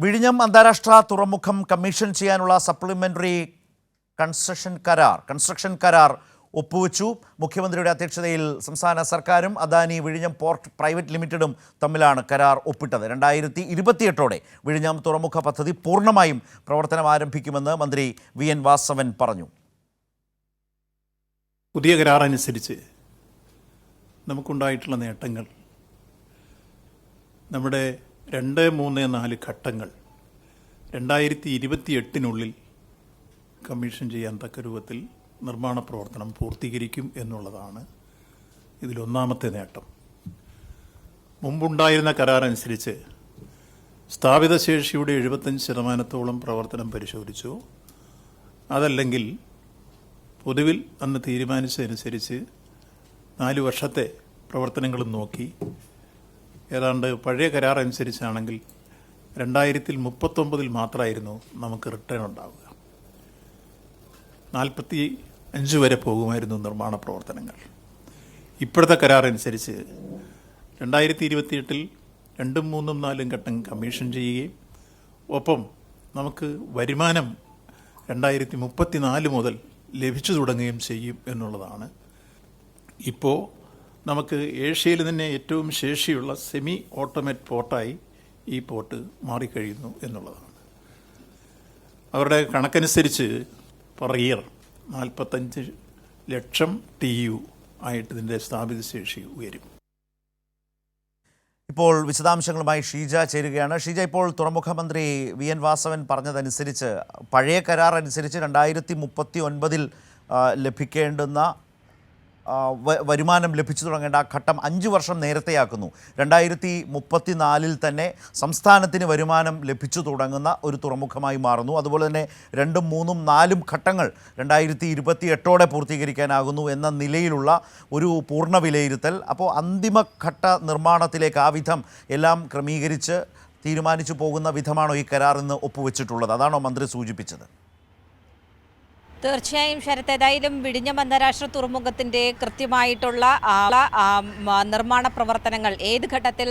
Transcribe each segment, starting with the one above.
വിഴിഞ്ഞം അന്താരാഷ്ട്ര തുറമുഖം കമ്മീഷൻ ചെയ്യാനുള്ള സപ്ലിമെന്ററി കൺസ്ട്രക്ഷൻ കരാർ ഒപ്പുവെച്ചു. മുഖ്യമന്ത്രിയുടെ അധ്യക്ഷതയിൽ സംസ്ഥാന സർക്കാരും അദാനി വിഴിഞ്ഞം പോർട്ട് പ്രൈവറ്റ് ലിമിറ്റഡും തമ്മിലാണ് കരാർ ഒപ്പിട്ടത്. 2028ഓടെ വിഴിഞ്ഞം തുറമുഖ പദ്ധതി പൂർണ്ണമായും പ്രവർത്തനം ആരംഭിക്കുമെന്ന് മന്ത്രി വി.എൻ. വാസവൻ പറഞ്ഞു. പുതിയ കരാറനുസരിച്ച് നമുക്കുണ്ടായിട്ടുള്ള നേട്ടങ്ങൾ, നമ്മുടെ 2, 3, 4 ഘട്ടങ്ങൾ 2028-നുള്ളിൽ കമ്മീഷൻ ചെയ്യാൻ തക്ക രൂപത്തിൽ നിർമ്മാണ പ്രവർത്തനം പൂർത്തീകരിക്കും എന്നുള്ളതാണ് ഇതിലൊന്നാമത്തെ നേട്ടം. മുമ്പുണ്ടായിരുന്ന കരാറനുസരിച്ച് സ്ഥാപിത ശേഷിയുടെ 75% പ്രവർത്തനം പരിശോധിച്ചു. അതല്ലെങ്കിൽ പൊതുവിൽ അന്ന് തീരുമാനിച്ചതനുസരിച്ച് 4 വർഷത്തെ പ്രവർത്തനങ്ങളും നോക്കി ഏതാണ്ട് പഴയ കരാർ അനുസരിച്ചാണെങ്കിൽ 2039 മാത്രമായിരുന്നു നമുക്ക് റിട്ടേൺ ഉണ്ടാവുക. 45 വരെ പോകുമായിരുന്നു നിർമ്മാണ പ്രവർത്തനങ്ങൾ. ഇപ്പോഴത്തെ കരാർ അനുസരിച്ച് 2028 2, 3, 4 ഘട്ടം കമ്മീഷൻ ചെയ്യുകയും ഒപ്പം നമുക്ക് വരുമാനം 2034 മുതൽ ലഭിച്ചു തുടങ്ങുകയും ചെയ്യും എന്നുള്ളതാണ്. ഇപ്പോൾ നമുക്ക് ഏഷ്യയിൽ തന്നെ ഏറ്റവും ശേഷിയുള്ള സെമി ഓട്ടോമേറ്റ് പോർട്ടായി ഈ പോർട്ട് മാറിക്കഴിയുന്നു എന്നുള്ളതാണ്. അവരുടെ കണക്കനുസരിച്ച് പെർ ഇയർ 45 ലക്ഷം TU ആയിട്ട് ഇതിൻ്റെ സ്ഥാപിത ശേഷി ഉയരും. ഇപ്പോൾ വിശദാംശങ്ങളുമായി ഷീജ ചേരുകയാണ്. ഷീജ, ഇപ്പോൾ തുറമുഖ മന്ത്രി വി.എൻ. വാസവൻ പറഞ്ഞതനുസരിച്ച് പഴയ കരാർ അനുസരിച്ച് 2039 ലഭിക്കേണ്ടുന്ന വരുമാനം ലഭിച്ചു തുടങ്ങേണ്ട ആ ഘട്ടം 5 വർഷം നേരത്തെയാക്കുന്നു. 2034 തന്നെ സംസ്ഥാനത്തിന് വരുമാനം ലഭിച്ചു തുടങ്ങുന്ന ഒരു തുറമുഖമായി മാറുന്നു. അതുപോലെ തന്നെ 2, 3, 4 ഘട്ടങ്ങൾ 2028ഓടെ പൂർത്തീകരിക്കാനാകുന്നു എന്ന നിലയിലുള്ള ഒരു പൂർണ്ണ വിലയിരുത്തൽ. അപ്പോൾ അന്തിമഘട്ട നിർമ്മാണത്തിലേക്ക് ആ വിധം എല്ലാം ക്രമീകരിച്ച് തീരുമാനിച്ചു പോകുന്ന വിധമാണോ ഈ കരാർ ഇന്ന് ഒപ്പുവെച്ചിട്ടുള്ളത്? അതാണോ മന്ത്രി സൂചിപ്പിച്ചത്? തീർച്ചയായും ശരത്, ഏതായാലും വിഴിഞ്ഞം അന്താരാഷ്ട്ര തുറമുഖത്തിന്റെ കൃത്യമായിട്ടുള്ള നിർമ്മാണ പ്രവർത്തനങ്ങൾ ഏത് ഘട്ടത്തിൽ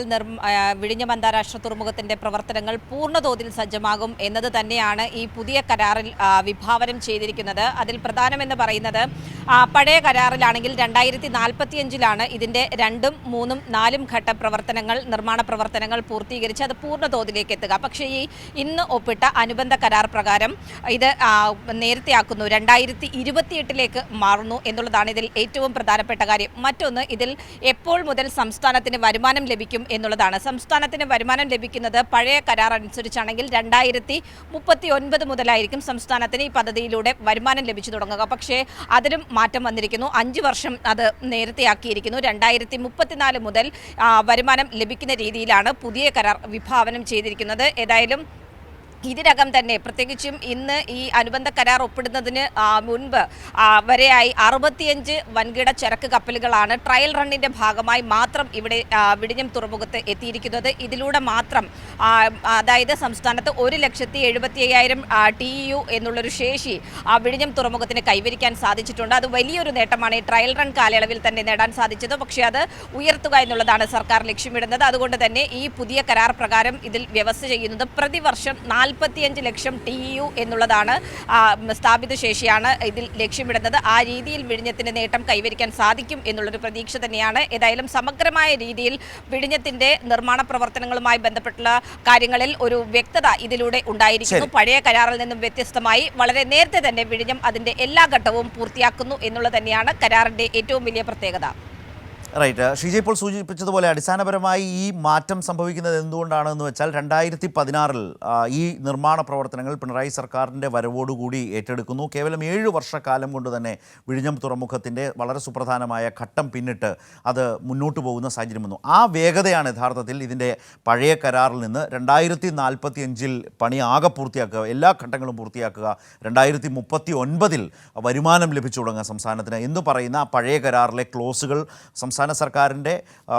വിഴിഞ്ഞം അന്താരാഷ്ട്ര തുറമുഖത്തിന്റെ പ്രവർത്തനങ്ങൾ പൂർണ്ണതോതിൽ സജ്ജമാകും എന്നത് തന്നെയാണ് ഈ പുതിയ കരാറിൽ വിഭാവനം ചെയ്തിരിക്കുന്നത്. അതിൽ പ്രധാനമെന്ന് പറയുന്നത് പഴയ കരാറിലാണെങ്കിൽ 2045 ഇതിന്റെ 2, 3, 4 ഘട്ട പ്രവർത്തനങ്ങൾ നിർമ്മാണ പ്രവർത്തനങ്ങൾ പൂർത്തീകരിച്ച് അത് പൂർണ്ണതോതിലേക്ക് എത്തുക. പക്ഷേ ഈ ഇന്ന് ഒപ്പിട്ട അനുബന്ധ കരാർ പ്രകാരം ഇത് നേരത്തെയാക്കുന്നു, 2028 മാറുന്നു എന്നുള്ളതാണ് ഇതിൽ ഏറ്റവും പ്രധാനപ്പെട്ട കാര്യം. മറ്റൊന്ന്, ഇതിൽ എപ്പോൾ മുതൽ സംസ്ഥാനത്തിന് വരുമാനം ലഭിക്കും എന്നുള്ളതാണ്. സംസ്ഥാനത്തിന് വരുമാനം ലഭിക്കുന്നത് പഴയ കരാർ അനുസരിച്ചാണെങ്കിൽ 2039 മുതലായിരിക്കും സംസ്ഥാനത്തിന് ഈ പദ്ധതിയിലൂടെ വരുമാനം ലഭിച്ചു തുടങ്ങുക. പക്ഷേ അതിലും മാറ്റം വന്നിരിക്കുന്നു. 5 വർഷം അത് നേരത്തെയാക്കിയിരിക്കുന്നു. 2034 മുതൽ വരുമാനം ലഭിക്കുന്ന രീതിയിലാണ് പുതിയ കരാർ വിഭാവനം ചെയ്തിരിക്കുന്നത്. ഏതായാലും ഇതിനകം തന്നെ, പ്രത്യേകിച്ചും ഇന്ന് ഈ അനുബന്ധ കരാർ ഒപ്പിടുന്നതിന് മുൻപ് വരെയായി 65 വൻകിട ചരക്ക് കപ്പലുകളാണ് ട്രയൽ റണ്ണിന്റെ ഭാഗമായി മാത്രം ഇവിടെ വിഴിഞ്ഞം തുറമുഖത്ത് എത്തിയിരിക്കുന്നത്. ഇതിലൂടെ മാത്രം അതായത് സംസ്ഥാനത്ത് 1,70,75,000 TEU എന്നുള്ളൊരു ശേഷി വിഴിഞ്ഞം തുറമുഖത്തിന് കൈവരിക്കാൻ സാധിച്ചിട്ടുണ്ട്. അത് വലിയൊരു നേട്ടമാണ് ഈ ട്രയൽ റൺ കാലയളവിൽ തന്നെ നേടാൻ സാധിച്ചത്. പക്ഷേ അത് ഉയർത്തുക എന്നുള്ളതാണ് സർക്കാർ ലക്ഷ്യമിടുന്നത്. അതുകൊണ്ട് തന്നെ ഈ പുതിയ കരാർ പ്രകാരം ഇതിൽ വ്യവസ്ഥ ചെയ്യുന്നത് പ്രതിവർഷം 45 ലക്ഷം TEU എന്നുള്ളതാണ് സ്ഥാപിത ശേഷിയാണ് ഇതിൽ ലക്ഷ്യമിടുന്നത്. ആ രീതിയിൽ വിഴിഞ്ഞത്തിന് നേട്ടം കൈവരിക്കാൻ സാധിക്കും എന്നുള്ളൊരു പ്രതീക്ഷ തന്നെയാണ്. ഏതായാലും സമഗ്രമായ രീതിയിൽ വിഴിഞ്ഞത്തിന്റെ നിർമ്മാണ പ്രവർത്തനങ്ങളുമായി ബന്ധപ്പെട്ടുള്ള കാര്യങ്ങളിൽ ഒരു വ്യക്തത ഇതിലൂടെ ഉണ്ടായിരിക്കുന്നു. പഴയ കരാറിൽ നിന്നും വ്യത്യസ്തമായി വളരെ നേരത്തെ തന്നെ വിഴിഞ്ഞം അതിന്റെ എല്ലാ ഘട്ടവും പൂർത്തിയാക്കുന്നു എന്നുള്ളത് തന്നെയാണ് കരാറിന്റെ ഏറ്റവും വലിയ പ്രത്യേകത. റൈറ്റ്. ഷീജ ഇപ്പോൾ സൂചിപ്പിച്ചതുപോലെ അടിസ്ഥാനപരമായി ഈ മാറ്റം സംഭവിക്കുന്നത് എന്തുകൊണ്ടാണെന്ന് വെച്ചാൽ 2016 ഈ നിർമ്മാണ പ്രവർത്തനങ്ങൾ പിണറായി സർക്കാരിൻ്റെ വരവോടുകൂടി ഏറ്റെടുക്കുന്നു. കേവലം 7 വർഷക്കാലം കൊണ്ട് തന്നെ വിഴിഞ്ഞം തുറമുഖത്തിൻ്റെ വളരെ സുപ്രധാനമായ ഘട്ടം പിന്നിട്ട് അത് മുന്നോട്ട് പോകുന്ന സാഹചര്യം വന്നു. ആ വേഗതയാണ് യഥാർത്ഥത്തിൽ ഇതിൻ്റെ പഴയ കരാറിൽ നിന്ന് 2045 പണി ആകെ പൂർത്തിയാക്കുക, എല്ലാ ഘട്ടങ്ങളും പൂർത്തിയാക്കുക, 2039 വരുമാനം ലഭിച്ചു തുടങ്ങുക സംസ്ഥാനത്തിന് എന്ന് പറയുന്ന പഴയ കരാറിലെ ക്ലോസുകൾ സംസ്ഥാന സർക്കാരിൻ്റെ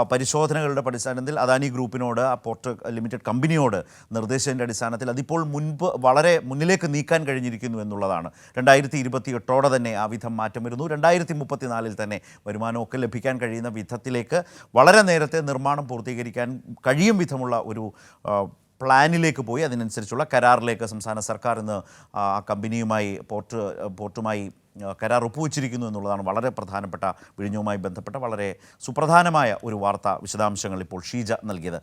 പരിശോധനകളുടെ അടിസ്ഥാനത്തിൽ അദാനി ഗ്രൂപ്പിനോട്, പോർട്ട് ലിമിറ്റഡ് കമ്പനിയോട് നിർദ്ദേശത്തിൻ്റെ അടിസ്ഥാനത്തിൽ അതിപ്പോൾ മുൻപ് വളരെ മുന്നിലേക്ക് നീക്കാൻ കഴിഞ്ഞിരിക്കുന്നു എന്നുള്ളതാണ്. 2028ഓടെ തന്നെ ആ വിധം മാറ്റം വരുന്നു. 2034 തന്നെ വരുമാനമൊക്കെ ലഭിക്കാൻ കഴിയുന്ന വിധത്തിലേക്ക് വളരെ നേരത്തെ നിർമ്മാണം പൂർത്തീകരിക്കാൻ കഴിയും വിധമുള്ള ഒരു പ്ലാനിലേക്ക് പോയി. അതിനനുസരിച്ചുള്ള കരാറിലേക്ക് സംസ്ഥാന സർക്കാർ ഇന്ന് ആ കമ്പനിയുമായി പോർട്ടുമായി കരാർ ഒപ്പുവെച്ചിരിക്കുന്നു എന്നുള്ളതാണ് വളരെ പ്രധാനപ്പെട്ട, വിഴിഞ്ഞവുമായി ബന്ധപ്പെട്ട വളരെ സുപ്രധാനമായ ഒരു വാർത്ത. വിശദാംശങ്ങൾ ഇപ്പോൾ ഷീജ നൽകിയത്.